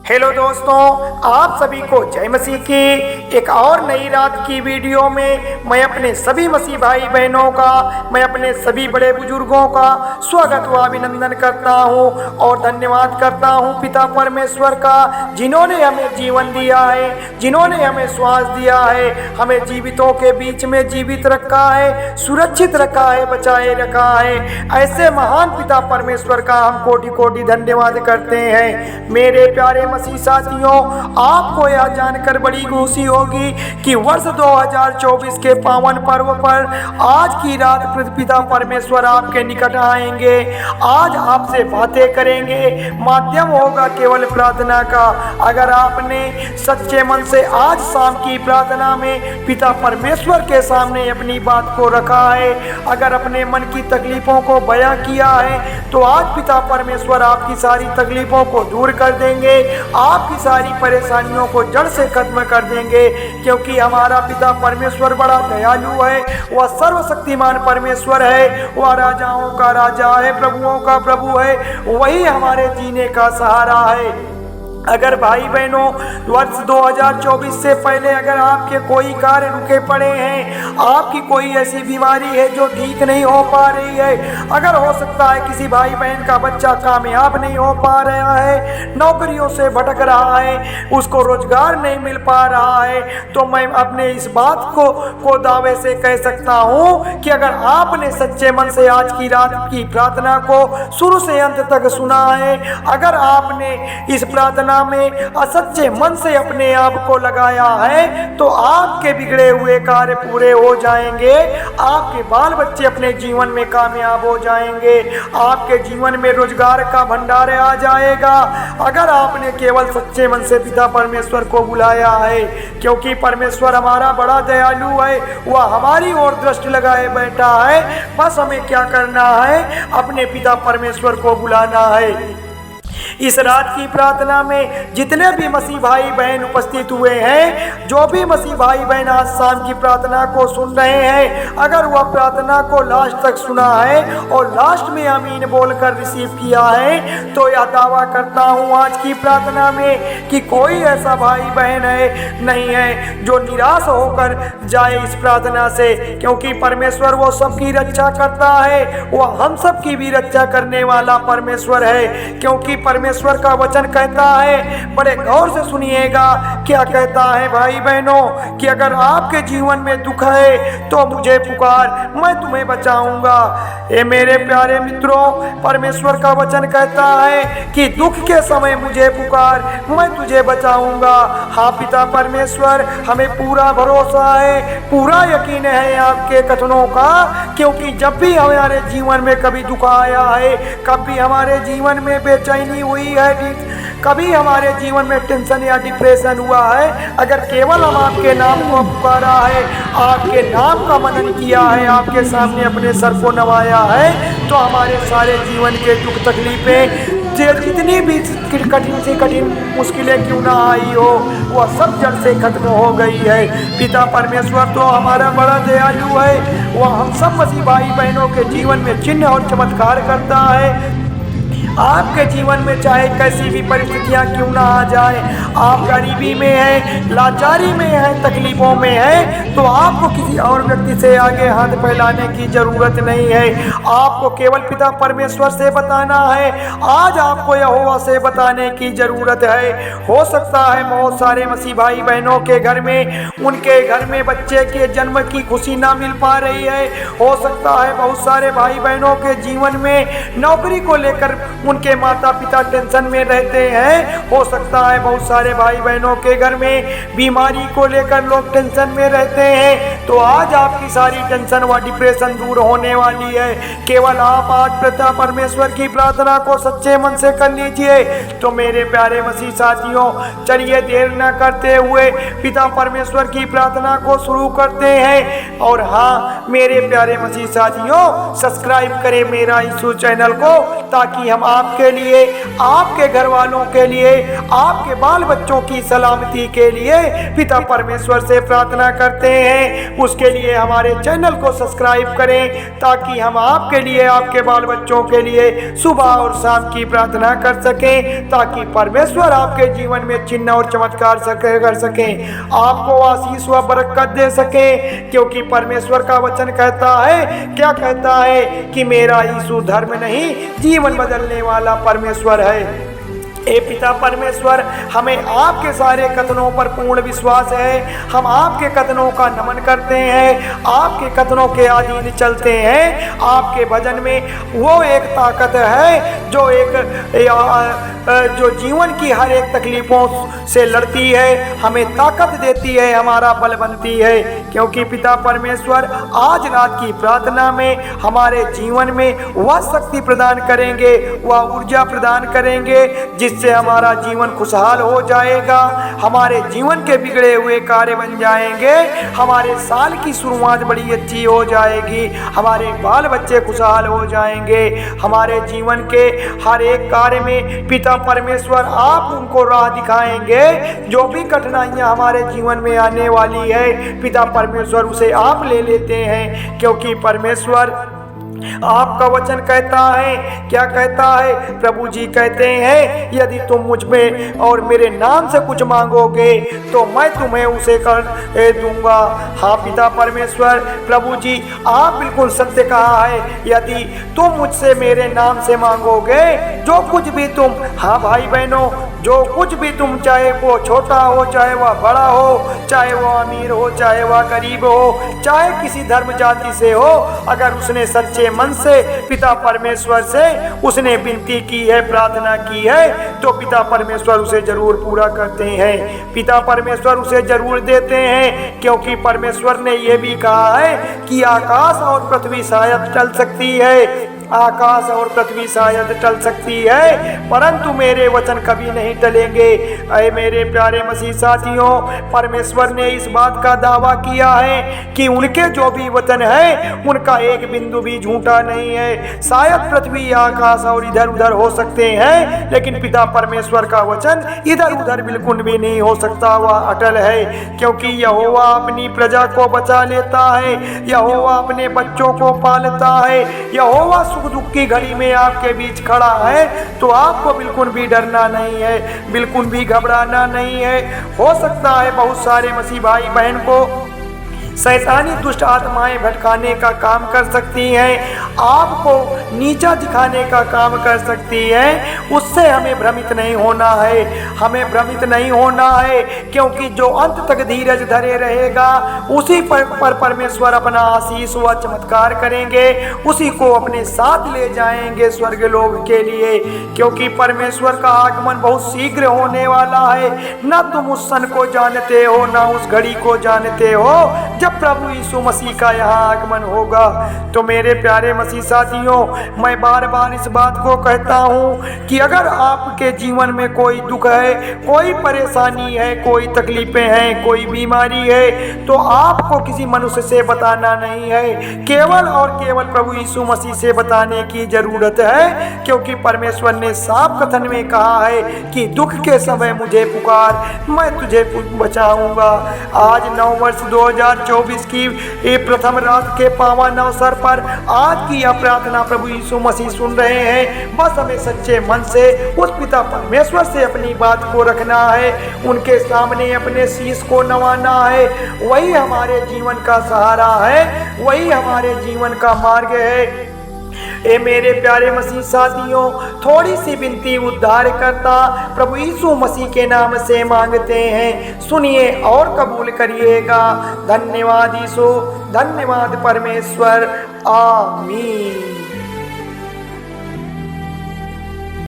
Hello दोस्तों, आप सभी को जय मसीह की एक और नई रात की वीडियो में मैं अपने सभी मसीह भाई बहनों का, मैं अपने सभी बड़े बुजुर्गों का स्वागत व अभिनंदन करता हूं और धन्यवाद करता हूं पिता परमेश्वर का, जिन्होंने हमें जीवन दिया है, जिन्होंने हमें श्वास दिया है, हमें जीवितों के बीच में जीवित रखा है, सुरक्षित रखा है, बचाए रखा है। ऐसे महान पिता परमेश्वर का हम कोटि कोटि धन्यवाद करते हैं। मेरे प्यारे मसीह साथियों, आपको यह जानकर बड़ी खुशी होगी कि वर्ष 2024 के पावन पर्व पर आज की रात पिता परमेश्वर आपके निकट आएंगे, आज आपसे बातें करेंगे। माध्यम होगा केवल प्रार्थना का। अगर आपने सच्चे मन से आज शाम की प्रार्थना में पिता परमेश्वर के सामने अपनी बात को रखा है, अगर अपने मन की तकलीफों को बयां किया है, तो आज पिता परमेश्वर आपकी सारी तकलीफों को दूर कर देंगे, आपकी सारी परेशानियों को जड़ से खत्म कर देंगे। क्योंकि हमारा पिता परमेश्वर बड़ा दयालु है, वह सर्वशक्तिमान परमेश्वर है, वह राजाओं का राजा है, प्रभुओं का प्रभु है, वही हमारे जीने का सहारा है। अगर भाई बहनों वर्ष 2024 से पहले अगर आपके कोई कार्य रुके पड़े हैं, आपकी कोई ऐसी बीमारी है जो ठीक नहीं हो पा रही है, अगर हो सकता है किसी भाई बहन का बच्चा कामयाब नहीं हो पा रहा है, नौकरियों से भटक रहा है, उसको रोजगार नहीं मिल पा रहा है, तो मैं अपने इस बात को दावे से कह सकता हूँ कि अगर आपने सच्चे मन से आज की रात की प्रार्थना को शुरू से अंत तक सुना है, अगर आपने इस प्रार्थना में असच्चे मन से अपने आप को लगाया है, तो आपके बिगड़े हुए कार्य पूरे हो जाएंगे, आपके बाल बच्चे अपने जीवन में कामयाब हो जाएंगे, आपके जीवन में रोजगार का भंडार आ जाएगा। अगर आपने केवल सच्चे मन से पिता परमेश्वर को बुलाया है, क्योंकि परमेश्वर हमारा बड़ा दयालु है, वह हमारी ओर दृष्टि लगाए बैठा है। बस हमें क्या करना है, अपने पिता परमेश्वर को बुलाना है। इस रात की प्रार्थना में जितने भी मसीह भाई बहन उपस्थित हुए हैं, जो भी मसीह भाई बहन आज शाम की प्रार्थना को सुन रहे हैं, अगर वह प्रार्थना को लास्ट तक सुना है और लास्ट में आमीन बोलकर रिसीव किया है, तो यह दावा करता हूँ आज की प्रार्थना में कि कोई ऐसा भाई बहन है नहीं है जो निराश होकर जाए इस प्रार्थना से। क्योंकि परमेश्वर वो सबकी रक्षा करता है, वह हम सब की भी रक्षा करने वाला परमेश्वर है। क्योंकि परमेश्वर का वचन कहता है, बड़े गौर से सुनिएगा क्या कहता है भाई बहनों, कि अगर आपके जीवन में दुख है तो मुझे पुकार, मैं तुम्हें बचाऊंगा। ये मेरे प्यारे मित्रों, परमेश्वर का वचन कहता है कि दुख के समय मुझे पुकार, मैं तुझे बचाऊंगा। हाँ पिता परमेश्वर, हमें पूरा भरोसा है, पूरा यकीन है आपके कथनों का। क्योंकि जब भी हमारे जीवन में कभी दुख आया है, कभी हमारे जीवन में बेचैनी हुई है, कभी हमारे जीवन में टेंशन या डिप्रेशन हुआ है, अगर केवल हम आपके नाम को पुकारा है, आपके नाम का मनन किया है, आपके सामने अपने सर को नवाया है, तो हमारे सारे जीवन के दुख तकलीफें, जितनी भी कठिन से कठिन मुश्किलें क्यों ना आई हो, वह सब जड़ से खत्म हो गई है। पिता परमेश्वर तो हमारा बड़ा दयालु है, वह हम सब मसीह भाई बहनों के जीवन में चिन्ह और चमत्कार करता है। आपके जीवन में चाहे कैसी भी परिस्थितियां क्यों ना आ जाए, आप गरीबी में हैं, लाचारी में हैं, तकलीफों में हैं, तो आपको किसी और व्यक्ति से आगे हाथ फैलाने की जरूरत नहीं है। आपको केवल पिता परमेश्वर से बताना है, आज आपको यहोवा से बताने की जरूरत है। हो सकता है बहुत सारे मसीह भाई बहनों के घर में, उनके घर में बच्चे के जन्म की खुशी ना मिल पा रही है। हो सकता है बहुत सारे भाई बहनों के जीवन में नौकरी को लेकर उनके माता पिता टेंशन में रहते हैं। हो सकता है बहुत सारे भाई बहनों के घर में बीमारी को लेकर लोग टेंशन में रहते हैं। तो आज आपकी सारी टेंशन व डिप्रेशन दूर होने वाली है। केवल आप आज पिता परमेश्वर की प्रार्थना को सच्चे मन से कर लीजिए। तो मेरे प्यारे मसीह साथियों, चलिए देर न करते हुए पिता परमेश्वर की प्रार्थना को शुरू करते हैं। और हाँ मेरे प्यारे मसीह साथियों, सब्सक्राइब करें मेरा इस चैनल को, ताकि हम आपके लिए, आपके घर वालों के लिए, आपके बाल बच्चों की सलामती के लिए पिता परमेश्वर से प्रार्थना करते हैं। उसके लिए हमारे चैनल को सब्सक्राइब करें ताकि हम आपके लिए, आपके बाल बच्चों के लिए सुबह और शाम की प्रार्थना कर सकें, ताकि परमेश्वर आपके जीवन में चिन्ह और चमत्कार कर सकें, आपको आशीष व बरकत दे सकें। क्योंकि परमेश्वर का वचन कहता है, क्या कहता है कि मेरा यीशु धर्म नहीं जीवन बदलने वाला परमेश्वर है। ए पिता परमेश्वर, हमें आपके सारे कथनों पर पूर्ण विश्वास है। हम आपके कथनों का नमन करते हैं, आपके कथनों के अधीन चलते हैं। आपके भजन में वो एक ताकत है जो जीवन की हर एक तकलीफों से लड़ती है, हमें ताकत देती है, हमारा बल बनती है। क्योंकि पिता परमेश्वर आज रात की प्रार्थना में हमारे जीवन में वह शक्ति प्रदान करेंगे, वह ऊर्जा प्रदान करेंगे जिससे हमारा जीवन खुशहाल हो जाएगा, हमारे जीवन के बिगड़े हुए कार्य बन जाएंगे, हमारे साल की शुरुआत बड़ी अच्छी हो जाएगी, हमारे बाल बच्चे खुशहाल हो जाएंगे, हमारे जीवन के हर एक कार्य में पिता परमेश्वर आप उनको राह दिखाएंगे। जो भी कठिनाइयां हमारे जीवन में आने वाली है पिता परमेश्वर उसे आप ले लेते हैं। क्योंकि परमेश्वर आपका वचन कहता है, क्या कहता है? प्रभु जी कहते हैं, यदि तुम मुझ में और मेरे नाम से कुछ मांगोगे तो मैं तुम्हें उसे कर दूंगा। हाँ पिता परमेश्वर, प्रभु जी आप बिल्कुल सत्य कहा है, यदि तुम मुझसे मेरे नाम से मांगोगे, जो कुछ भी तुम, हाँ भाई बहनों, जो कुछ भी तुम, चाहे वो छोटा हो, चाहे वह बड़ा हो, चाहे वह अमीर हो, चाहे वह गरीब हो, चाहे किसी धर्म जाति से हो, अगर उसने सच्चे मन से पिता परमेश्वर से उसने विनती की है, प्रार्थना की है, तो पिता परमेश्वर उसे जरूर पूरा करते हैं, पिता परमेश्वर उसे जरूर देते हैं। क्योंकि परमेश्वर ने यह भी कहा है कि आकाश और पृथ्वी शायद टल सकती है, आकाश और पृथ्वी शायद टल सकती है, परंतु मेरे वचन कभी नहीं टलेंगे। अरे मेरे प्यारे मसीह साथियों, परमेश्वर ने इस बात का दावा किया है कि उनके जो भी वचन है उनका एक बिंदु भी झूठा नहीं है। शायद पृथ्वी, आकाश और इधर उधर हो सकते हैं, लेकिन पिता परमेश्वर का वचन इधर उधर बिल्कुल भी नहीं हो सकता, वह अटल है। क्योंकि यहोवा अपनी प्रजा को बचा लेता है, यहोवा अपने बच्चों को पालता है, यहोवा सुख दुख की घड़ी में आपके बीच खड़ा है, तो आपको बिल्कुल भी डरना नहीं है, बिल्कुल भी घबराना नहीं है। हो सकता है बहुत सारे मसीह भाई बहन को शैतानी दुष्ट आत्माएं भटकाने का काम कर सकती हैं, आपको नीचा दिखाने का काम कर सकती हैं, उससे हमें भ्रमित नहीं होना है, हमें भ्रमित नहीं होना है। क्योंकि जो अंत तक धीरज धरे रहेगा उसी पर परमेश्वर अपना आशीष व चमत्कार करेंगे, उसी को अपने साथ ले जाएंगे स्वर्ग लोक के लिए। क्योंकि परमेश्वर का आगमन बहुत शीघ्र होने वाला है, न तुम उस क्षण को जानते हो, न उस घड़ी को जानते हो जब प्रभु यीशु मसीह का यहाँ आगमन होगा। तो मेरे प्यारे मसीह साथियों, मैं बार बार इस बात को कहता हूँ कि अगर आपके जीवन में कोई दुख है, कोई परेशानी है, कोई तकलीफें हैं, कोई बीमारी है, तो आपको किसी मनुष्य से बताना नहीं है, केवल और केवल प्रभु यीशु मसीह से बताने की जरूरत है। क्योंकि परमेश्वर ने साफ कथन में कहा है कि दुख के समय मुझे पुकार, मैं तुझे बचाऊंगा। आज 9 वर्ष 2024 की प्रथम रात के पावन अवसर पर आज की यह प्रार्थना प्रभु यीशु मसीह सुन रहे हैं। बस हमें सच्चे मन से उस पिता परमेश्वर से अपनी बात को रखना है, उनके सामने अपने शीश को नवाना है। वही हमारे जीवन का सहारा है, वही हमारे जीवन का मार्ग है। ए मेरे प्यारे मसीह साथियों, थोड़ी सी विनती उद्धार करता प्रभु यीशु मसीह के नाम से मांगते हैं, सुनिए और कबूल करिएगा। धन्यवाद यीशु, धन्यवाद परमेश्वर, आमीन।